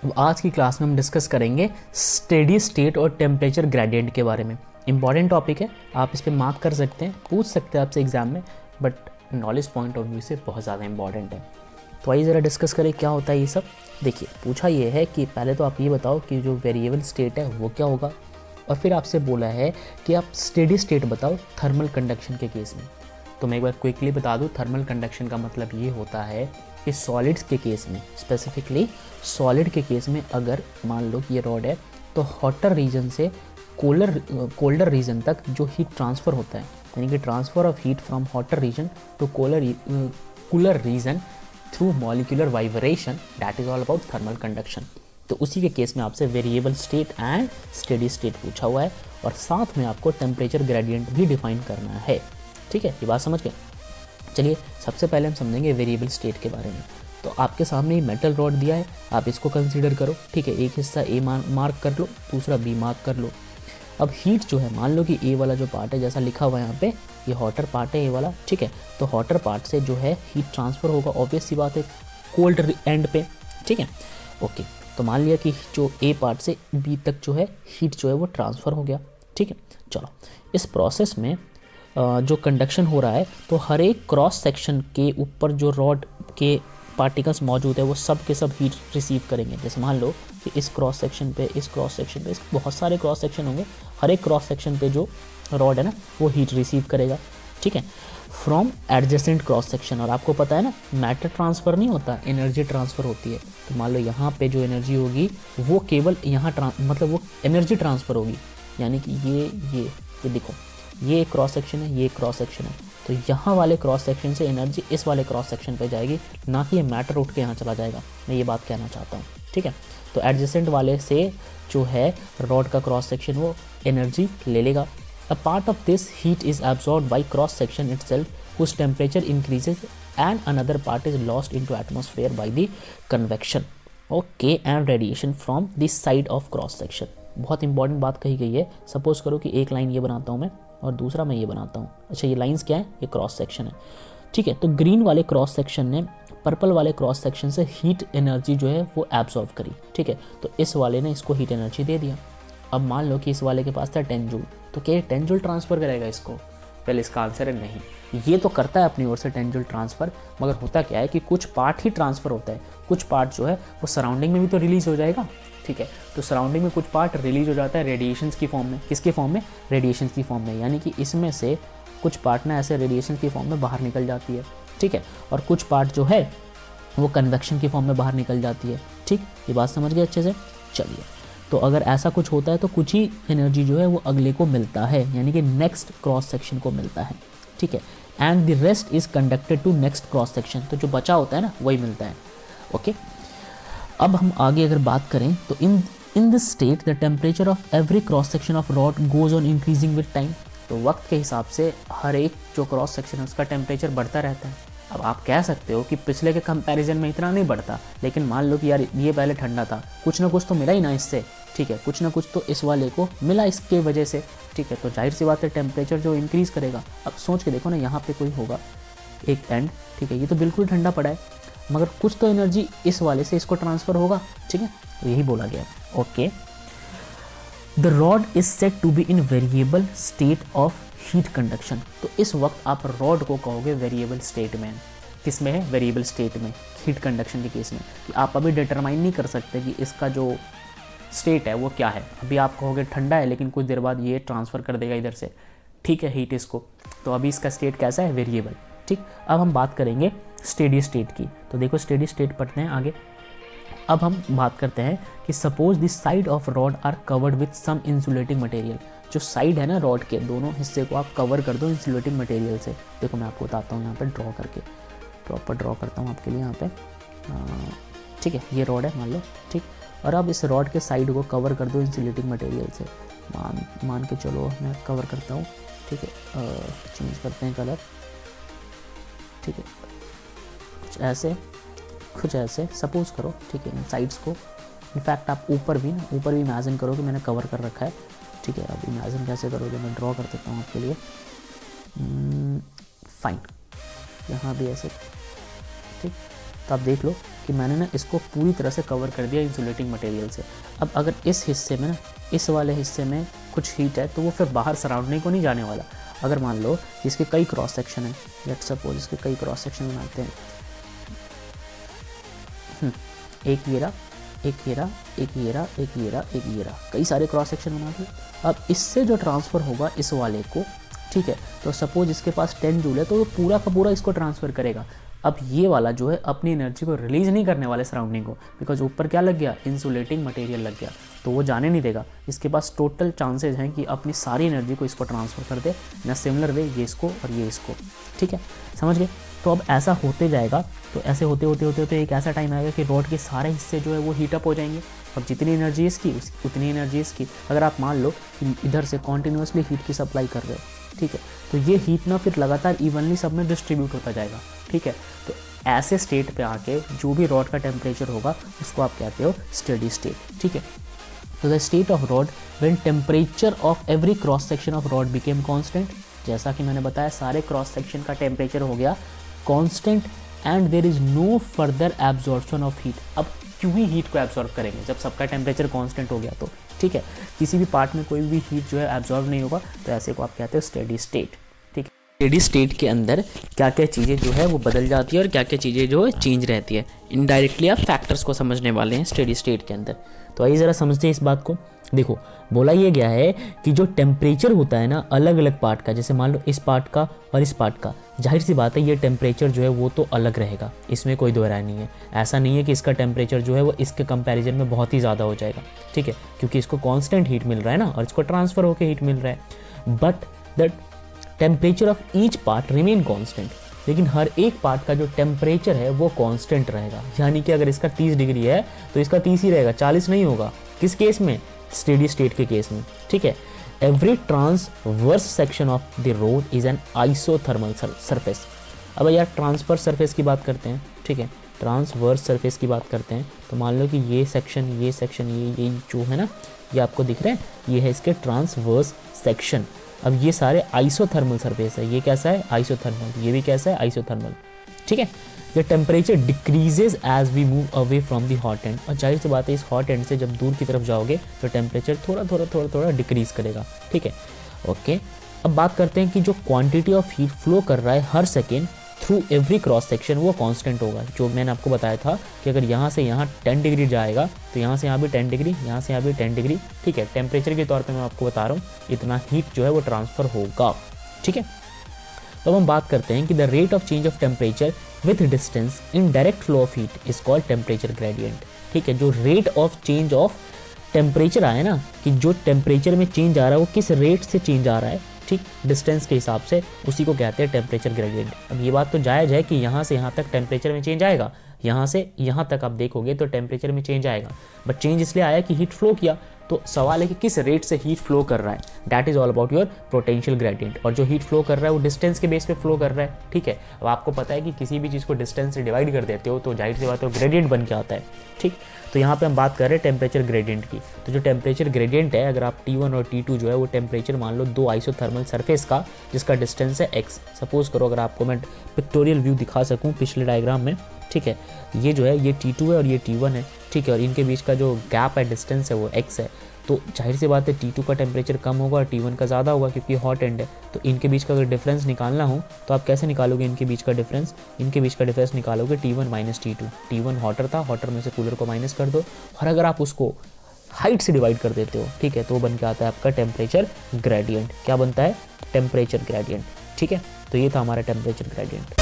अब आज की क्लास में हम डिस्कस करेंगे स्टेडी स्टेट और टेम्परेचर ग्रेडियंट के बारे में। इंपॉर्टेंट टॉपिक है, आप इस पर मार्क कर सकते हैं, पूछ सकते हैं आपसे एग्जाम में, but knowledge point of view से बहुत ज़्यादा इंपॉर्टेंट है। तो आइए ज़रा डिस्कस करें क्या होता है ये सब। देखिए, पूछा ये है कि पहले तो आप ये बताओ कि जो वेरिएबल स्टेट है वो क्या होगा, और फिर आपसे बोला है कि आप स्टेडी स्टेट बताओ थर्मल कंडक्शन के केस में। तो मैं एक बार क्विकली बता दूं, थर्मल कंडक्शन का मतलब ये होता है कि सॉलिड्स के केस में, स्पेसिफिकली सॉलिड के केस में, अगर मान लो कि ये रॉड है तो हॉटर रीजन से कोल्डर रीजन तक जो हीट ट्रांसफ़र होता है, यानी कि transfer of heat from hotter region to cooler region through molecular vibration, that is all about thermal conduction. तो उसी के केस में आपसे variable state and steady state पूछा हुआ है, और साथ में आपको टेम्परेचर ग्रेडियंट भी डिफाइन करना है। ठीक है, ये बात समझ गए। चलिए सबसे पहले हम समझेंगे वेरिएबल स्टेट के बारे में। तो आपके सामने मेटल रॉड दिया है, आप इसको कंसीडर करो। ठीक है, एक हिस्सा ए मार्क कर लो, दूसरा बी मार्क कर लो। अब हीट जो है, मान लो कि ए वाला जो पार्ट है, जैसा लिखा हुआ है यहाँ पे, ये हॉटर पार्ट है ए वाला। ठीक है, तो हॉटर पार्ट से जो है हीट ट्रांसफ़र होगा, ऑब्वियस सी बात है, कोल्ड एंड पे। ठीक है, ओके। तो मान लिया कि जो ए पार्ट से बी तक जो है हीट जो है वो ट्रांसफ़र हो गया। ठीक है, चलो इस प्रोसेस में जो कंडक्शन हो रहा है, तो हर एक क्रॉस सेक्शन के ऊपर जो रॉड के पार्टिकल्स मौजूद है वो सब के सब हीट रिसीव करेंगे। जैसे मान लो कि इस क्रॉस सेक्शन पे, इस क्रॉस सेक्शन पे, बहुत सारे क्रॉस सेक्शन होंगे, हर एक क्रॉस सेक्शन पे जो रॉड है ना वो हीट रिसीव करेगा। ठीक है, फ्रॉम एडजेसेंट क्रॉस सेक्शन। और आपको पता है ना, मैटर ट्रांसफ़र नहीं होता, एनर्जी ट्रांसफ़र होती है। तो मान लो यहाँ पे जो एनर्जी होगी वो केवल यहाँ मतलब वो एनर्जी ट्रांसफ़र होगी, यानी कि ये देखो, ये एक क्रॉस सेक्शन है, ये क्रॉस सेक्शन है, तो यहाँ वाले क्रॉस सेक्शन से एनर्जी इस वाले क्रॉस सेक्शन पे जाएगी, ना कि ये मैटर उठ के यहाँ चला जाएगा। मैं ये बात कहना चाहता हूँ। ठीक है, तो एडजेसेंट वाले से जो है रॉड का क्रॉस सेक्शन वो एनर्जी ले लेगा। A part of this heat is absorbed by cross section itself whose temperature increases and another part is lost into atmosphere by the convection, okay, and radiation from this side of cross section. बहुत important बात कही गई है। Suppose करो कि एक line ये बनाता हूँ मैं और दूसरा मैं ये बनाता हूँ। अच्छा, ये लाइंस क्या है? ये क्रॉस सेक्शन है। ठीक है, तो ग्रीन वाले क्रॉस सेक्शन ने पर्पल वाले क्रॉस सेक्शन से हीट एनर्जी जो है वो एब्जॉर्व करी। ठीक है, तो इस वाले ने इसको हीट एनर्जी दे दिया। अब मान लो कि इस वाले के पास था 10 जूल, तो क्या ये 10 जूल ट्रांसफ़र करेगा इसको? पहले इसका आंसर है नहीं। ये तो करता है अपनी ओर से 10 जूल ट्रांसफ़र, मगर होता क्या है कि कुछ पार्ट ही ट्रांसफ़र होता है, कुछ पार्ट जो है वो सराउंडिंग में भी तो रिलीज़ हो जाएगा। ठीक है, तो सराउंडिंग में कुछ पार्ट रिलीज हो जाता है रेडिएशंस की फॉर्म में। किसके फॉर्म में? रेडिएशंस की फॉर्म में, यानी कि इसमें से कुछ पार्ट ना ऐसे रेडिएशन की फॉर्म में बाहर निकल जाती है। ठीक है, और कुछ पार्ट जो है वो कन्वेक्शन की फॉर्म में बाहर निकल जाती है। ठीक, ये बात समझ गए अच्छे से? चलिए, तो अगर ऐसा कुछ होता है तो कुछ ही एनर्जी जो है वो अगले को मिलता है, यानी कि नेक्स्ट क्रॉस सेक्शन को मिलता है। ठीक है, and the rest is conducted to next cross section, तो जो बचा होता है ना वही मिलता है। ओके, अब हम आगे अगर बात करें तो in this state the temperature of every cross section of rod goes on increasing with time. तो वक्त के हिसाब से हर एक जो क्रॉस सेक्शन है उसका टेम्परेचर बढ़ता रहता है। अब आप कह सकते हो कि पिछले के कंपैरिजन में इतना नहीं बढ़ता, लेकिन मान लो कि यार ये पहले ठंडा था, कुछ ना कुछ तो मिला ही ना इससे। ठीक है, कुछ ना कुछ तो इस वाले को मिला इसके वजह से। ठीक है, तो जाहिर सी बात है टेम्परेचर जो इंक्रीज़ करेगा। अब सोच के देखो ना, यहाँ पे कोई होगा एक एंड, ठीक है, ये तो बिल्कुल ठंडा पड़ा है, मगर कुछ तो एनर्जी इस वाले से इसको ट्रांसफ़र होगा। ठीक है, तो यही बोला गया। Okay, the rod is set to be in variable state of heat conduction. तो इस वक्त आप रॉड को कहोगे वेरिएबल स्टेट में। किस में है? वेरिएबल स्टेट में, हीट कंडक्शन के केस में। कि आप अभी डिटरमाइन नहीं कर सकते कि इसका जो स्टेट है वो क्या है। अभी आप कहोगे ठंडा है, लेकिन कुछ देर बाद ये ट्रांसफ़र कर देगा इधर से, ठीक है, हीट इसको, तो अभी इसका स्टेट कैसा है? वेरिएबल। ठीक, अब हम बात करेंगे स्टेडी स्टेट की। तो देखो स्टेडी स्टेट पढ़ते हैं आगे। अब हम बात करते हैं कि suppose this side of rod are covered with some insulating material. जो साइड है ना रॉड के, दोनों हिस्से को आप कवर कर दो इंसुलेटिंग मटेरियल से। देखो मैं आपको बताता हूँ, यहाँ पे ड्रॉ करके, प्रॉपर ड्रॉ करता हूँ आपके लिए यहाँ पे। ठीक है, ये रॉड है मान लो। ठीक, और अब इस रॉड के साइड को कवर कर दो इंसुलेटिंग मटेरियल से। मान के चलो मैं कवर करता हूँ। ठीक है, चेंज करते हैं कलर। ठीक है, कुछ ऐसे सपोज करो। ठीक है, साइड्स को, इनफैक्ट आप ऊपर भी इमेजिन करो कि मैंने कवर कर रखा है। ठीक है, अब इमेजिन कैसे करोगे, मैं ड्रॉ कर देता हूँ आपके लिए। फाइन, यहाँ भी ऐसे। ठीक, तो आप देख लो कि मैंने ना इसको पूरी तरह से कवर कर दिया इंसुलेटिंग मटेरियल से। अब अगर इस हिस्से में ना, इस वाले हिस्से में कुछ हीट है तो वो फिर बाहर सराउंडिंग को नहीं जाने वाला। अगर मान लो इसके कई क्रॉस सेक्शन हैं, लेट्स सपोज इसके कई क्रॉस सेक्शन बनाते हैं, एक ये रहा, एक ये रहा, एक ये रहा, एक ये रहा, एक ये रहा, कई सारे क्रॉस सेक्शन बना दिए। अब इससे जो ट्रांसफ़र होगा इस वाले को, ठीक है, तो सपोज इसके पास 10 जूल है तो वो पूरा का पूरा इसको ट्रांसफ़र करेगा। अब ये वाला जो है अपनी एनर्जी को रिलीज़ नहीं करने वाले सराउंडिंग को, बिकॉज ऊपर क्या लग गया, इंसुलेटिंग मटेरियल लग गया, तो वो जाने नहीं देगा। इसके पास टोटल चांसेस हैं कि अपनी सारी एनर्जी को इसको ट्रांसफ़र कर दे, ना सिमिलर वे ये इसको और ये इसको, ठीक है, समझ गए। तो अब ऐसा होते जाएगा, तो ऐसे होते होते होते होते एक ऐसा टाइम आएगा कि रॉड के सारे हिस्से जो है वो हीटअप हो जाएंगे। अब जितनी एनर्जी इसकी उतनी एनर्जी इसकी। अगर आप मान लो कि इधर से कॉन्टीन्यूसली हीट की सप्लाई कर रहे हो, ठीक है, तो ये हीट ना फिर लगातार इवनली सब में डिस्ट्रीब्यूट होता जाएगा, ठीक है। तो ऐसे स्टेट पे आके जो भी रॉड का टेम्परेचर होगा उसको आप कहते हो स्टेडी स्टेट, ठीक है। तो the state of rod when temperature of every cross section of rod became constant, जैसा कि मैंने बताया सारे क्रॉस सेक्शन का टेम्परेचर हो गया constant and there is no further absorption of heat. अब क्यों ही हीट को एब्जॉर्ब करेंगे जब सबका टेम्परेचर कांस्टेंट हो गया तो, ठीक है, किसी भी पार्ट में कोई भी हीट जो है एब्जॉर्ब नहीं होगा, तो ऐसे को आप कहते हो स्टेडी स्टेट, ठीक है। स्टेडी स्टेट के अंदर क्या क्या चीज़ें जो है वो बदल जाती है और क्या क्या चीज़ें जो है चेंज रहती है। इनडायरेक्टली आप फैक्टर्स को समझने वाले हैं स्टेडी स्टेट के अंदर। तो आइए ज़रा समझते हैं इस बात को। देखो, बोला ये गया है कि जो टेम्परेचर होता है ना अलग अलग पार्ट का, जैसे मान लो इस पार्ट का और इस पार्ट का, जाहिर सी बात है ये टेम्परेचर जो है वो तो अलग रहेगा, इसमें कोई दो राय नहीं है। ऐसा नहीं है कि इसका टेम्परेचर जो है वो इसके कंपैरिजन में बहुत ही ज़्यादा हो जाएगा, ठीक है, क्योंकि इसको कांस्टेंट हीट मिल रहा है ना और इसको ट्रांसफ़र होकर हीट मिल रहा है। But the temperature of each part remain constant, लेकिन हर एक पार्ट का जो टेम्परेचर है वो कांस्टेंट रहेगा। यानी कि अगर इसका 30 डिग्री है तो इसका 30 ही रहेगा, 40 नहीं होगा। किस केस में? स्टेडी स्टेट के केस में, ठीक है। Every transverse section of the road is an isothermal surface. अब यार ट्रांसफर सरफेस की बात करते हैं, ठीक है, ट्रांसवर्स सरफेस की बात करते हैं, तो मान लो कि ये सेक्शन ये जो है ना, ये आपको दिख रहा है, ये है इसके ट्रांसवर्स सेक्शन। अब ये सारे आइसोथर्मल सरफेस है। ये कैसा है? आइसोथर्मल। ये भी कैसा है? आइसोथर्मल, ठीक है। The temperature decreases as we move away from the hot end, और जाहिर सी बात है इस हॉट एंड से जब दूर की तरफ जाओगे तो टेम्परेचर थोड़ा डिक्रीज करेगा, ठीक है, ओके। अब बात करते हैं कि जो क्वांटिटी ऑफ हीट फ्लो कर रहा है हर second through every cross section वो कांस्टेंट होगा। जो मैंने आपको बताया था कि अगर यहाँ से यहाँ 10 डिग्री जाएगा तो यहाँ से यहाँ भी 10 डिग्री, यहाँ से यहाँ भी 10 डिग्री, ठीक है। टेम्परेचर के तौर पे मैं आपको बता रहा हूँ इतना हीट जो है वो ट्रांसफ़र होगा, ठीक है। तो अब हम बात करते हैं कि the rate of change of temperature with distance in direct flow of heat is called temperature gradient, ठीक है। जो rate of change of temperature आया ना, कि जो टेम्परेचर में चेंज आ रहा है वो किस रेट से चेंज आ रहा है, ठीक, डिस्टेंस के हिसाब से, उसी को कहते हैं टेम्परेचर ग्रेडियंट। अब ये बात तो जायज़ है कि यहाँ से यहाँ तक टेम्परेचर में चेंज आएगा, यहाँ से यहाँ तक आप देखोगे तो टेम्परेचर में चेंज आएगा, बट चेंज इसलिए आया कि हीट फ्लो किया। तो सवाल है कि किस रेट से हीट फ्लो कर रहा है, that is all about your potential gradient. और जो हीट फ्लो कर रहा है वो डिस्टेंस के बेस पे फ्लो कर रहा है, ठीक है। अब आपको पता है कि किसी भी चीज़ को डिस्टेंस से डिवाइड कर देते हो तो जाहिर सी बात है ग्रेडियंट बन के आता है, ठीक। तो यहाँ पे हम बात कर रहे हैं टेम्परेचर ग्रेडियंट की। तो जो टेम्परेचर ग्रेडियंट है, अगर आप T1 और T2 जो है वो टेम्परेचर मान लो दो आइसोथर्मल सरफेस का जिसका डिस्टेंस है x। सपोज करो अगर आपको मैं पिक्टोरियल व्यू दिखा सकूँ पिछले डायग्राम में, ठीक है, ये जो है ये T2 है और ये T1 है, ठीक है, और इनके बीच का जो गैप है, डिस्टेंस है वो x है। तो जाहिर सी बात है T2 का टेम्परेचर कम होगा और T1 का ज़्यादा होगा क्योंकि हॉट एंड है। तो इनके बीच का अगर डिफरेंस निकालना हो तो आप कैसे निकालोगे इनके बीच का डिफरेंस? इनके बीच का डिफरेंस निकालोगे T1 minus T2। T1 hotter था, हॉटर में से कूलर को माइनस कर दो, और अगर आप उसको हाइट से डिवाइड कर देते हो, ठीक है, तो बन के आता है आपका टेम्परेचर ग्रेडियंट। क्या बनता है? टेम्परेचर ग्रेडियंट, ठीक है। तो ये था हमारा टेम्परेचर ग्रेडियंट।